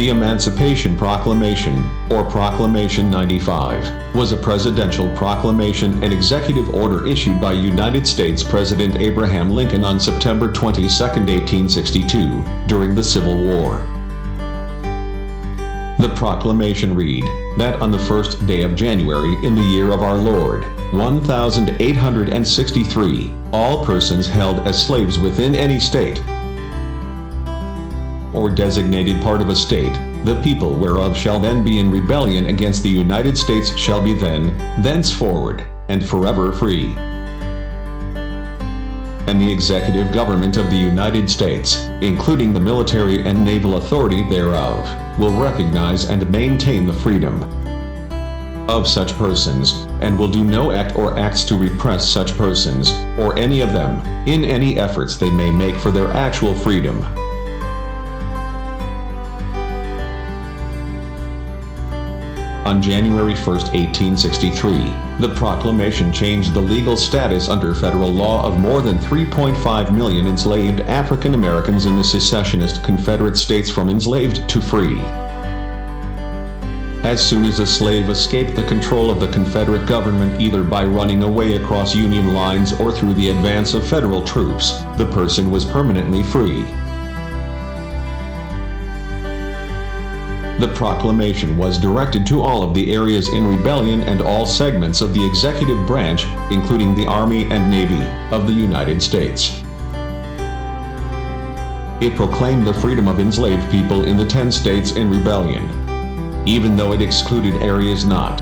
The Emancipation Proclamation, or Proclamation 95, was a presidential proclamation and executive order issued by United States President Abraham Lincoln on September 22, 1862, during the Civil War. The proclamation read, that on the first day of January in the year of our Lord, 1863, all persons held as slaves within any state, or designated part of a state, the people whereof shall then be in rebellion against the United States shall be then, thenceforward, and forever free. And the executive government of the United States, including the military and naval authority thereof, will recognize and maintain the freedom of such persons, and will do no act or acts to repress such persons, or any of them, in any efforts they may make for their actual freedom. On January 1, 1863, the proclamation changed the legal status under federal law of more than 3.5 million enslaved African Americans in the secessionist Confederate states from enslaved to free. As soon as a slave escaped the control of the Confederate government either by running away across Union lines or through the advance of federal troops, the person was permanently free. The proclamation was directed to all of the areas in rebellion and all segments of the executive branch, including the Army and Navy, of the United States. It proclaimed the freedom of enslaved people in the 10 states in rebellion. Even though it excluded areas not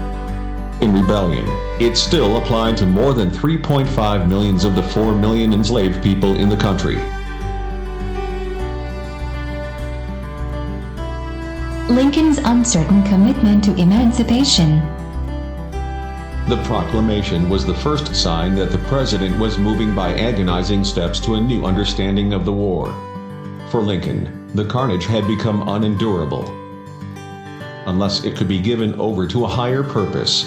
in rebellion, it still applied to more than 3.5 million of the 4 million enslaved people in the country. Lincoln's uncertain commitment to emancipation. The proclamation was the first sign that the president was moving by agonizing steps to a new understanding of the war. For Lincoln, the carnage had become unendurable, unless it could be given over to a higher purpose.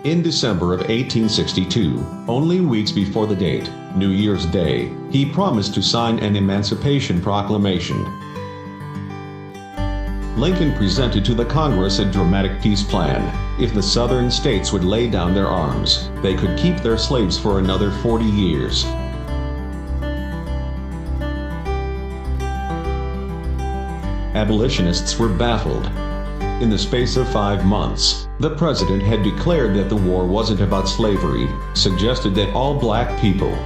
In December of 1862, only weeks before the date, New Year's Day, he promised to sign an Emancipation Proclamation. Lincoln presented to the Congress a dramatic peace plan. If the Southern states would lay down their arms, they could keep their slaves for another 40 years. Abolitionists were baffled. In the space of 5 months, the president had declared that the war wasn't about slavery, suggested that all black people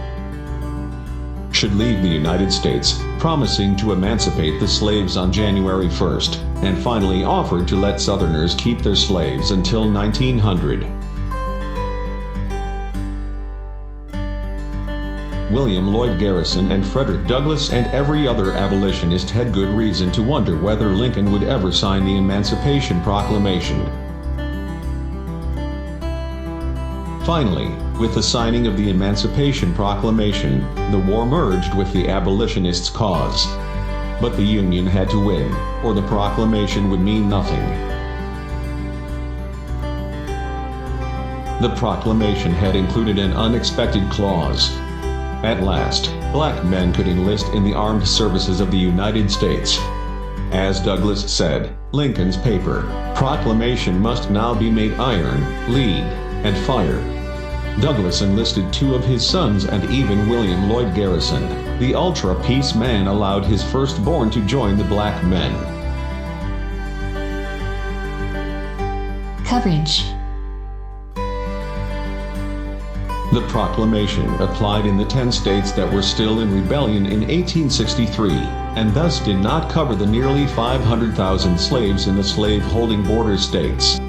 should leave the United States, promising to emancipate the slaves on January 1st, and finally offered to let Southerners keep their slaves until 1900. William Lloyd Garrison and Frederick Douglass and every other abolitionist had good reason to wonder whether Lincoln would ever sign the Emancipation Proclamation. Finally, with the signing of the Emancipation Proclamation, the war merged with the abolitionists' cause. But the Union had to win, or the proclamation would mean nothing. The proclamation had included an unexpected clause. At last, black men could enlist in the armed services of the United States. As Douglass said, Lincoln's paper proclamation must now be made iron, lead, and fire. Douglass enlisted 2 of his sons, and even William Lloyd Garrison, the ultra-peace man, allowed his firstborn to join the black men. Coverage. The proclamation applied in the 10 states that were still in rebellion in 1863, and thus did not cover the nearly 500,000 slaves in the slave-holding border states: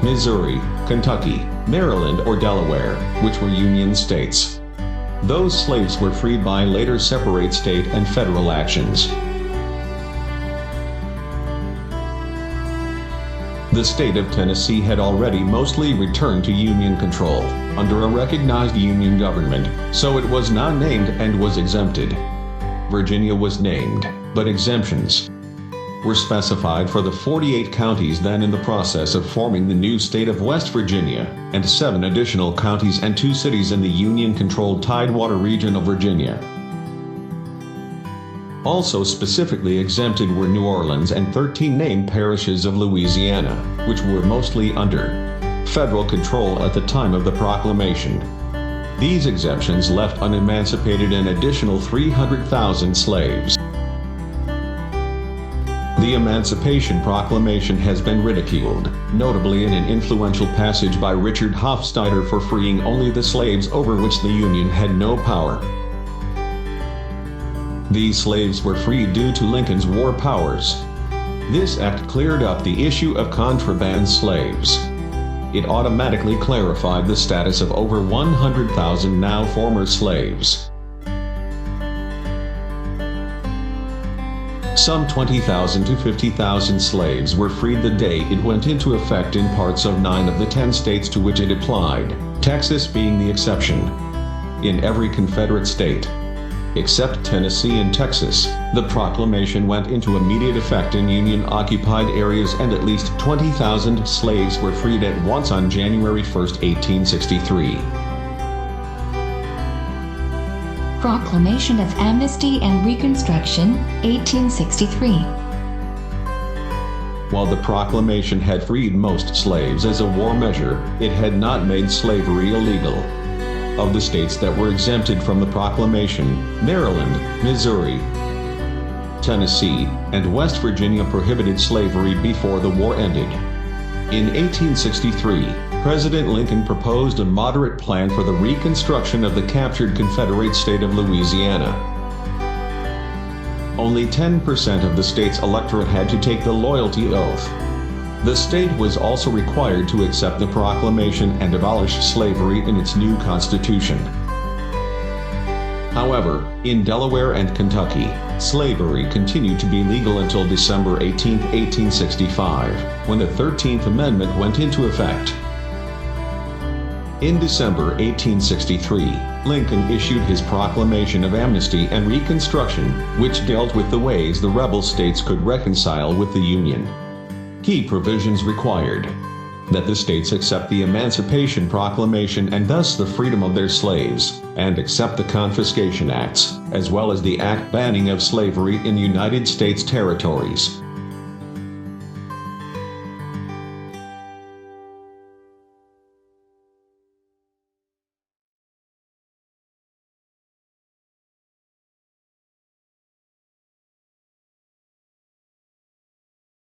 Missouri, Kentucky, Maryland, or Delaware, which were Union states. Those slaves were freed by later separate state and federal actions. The state of Tennessee had already mostly returned to Union control, under a recognized Union government, so it was not named and was exempted. Virginia was named, but exemptions were specified for the 48 counties then in the process of forming the new state of West Virginia, and 7 additional counties and 2 cities in the Union-controlled Tidewater region of Virginia. Also specifically exempted were New Orleans and 13 named parishes of Louisiana, which were mostly under federal control at the time of the proclamation. These exemptions left unemancipated an additional 300,000 slaves. The Emancipation Proclamation has been ridiculed, notably in an influential passage by Richard Hofstadter for freeing only the slaves over which the Union had no power. These slaves were freed due to Lincoln's war powers. This act cleared up the issue of contraband slaves. It automatically clarified the status of over 100,000 now former slaves. Some 20,000 to 50,000 slaves were freed the day it went into effect in parts of 9 of the 10 states to which it applied, Texas being the exception. In every Confederate state, except Tennessee and Texas, the proclamation went into immediate effect in Union-occupied areas, and at least 20,000 slaves were freed at once on January 1, 1863. Proclamation of Amnesty and Reconstruction, 1863. While the proclamation had freed most slaves as a war measure, it had not made slavery illegal. Of the states that were exempted from the proclamation, Maryland, Missouri, Tennessee, and West Virginia prohibited slavery before the war ended. In 1863, President Lincoln proposed a moderate plan for the reconstruction of the captured Confederate state of Louisiana. Only 10% of the state's electorate had to take the loyalty oath. The state was also required to accept the proclamation and abolish slavery in its new constitution. However, in Delaware and Kentucky, slavery continued to be legal until December 18, 1865, when the 13th Amendment went into effect. In December 1863, Lincoln issued his Proclamation of Amnesty and Reconstruction, which dealt with the ways the rebel states could reconcile with the Union. Key provisions required that the states accept the Emancipation Proclamation and thus the freedom of their slaves, and accept the Confiscation Acts, as well as the act banning of slavery in United States territories.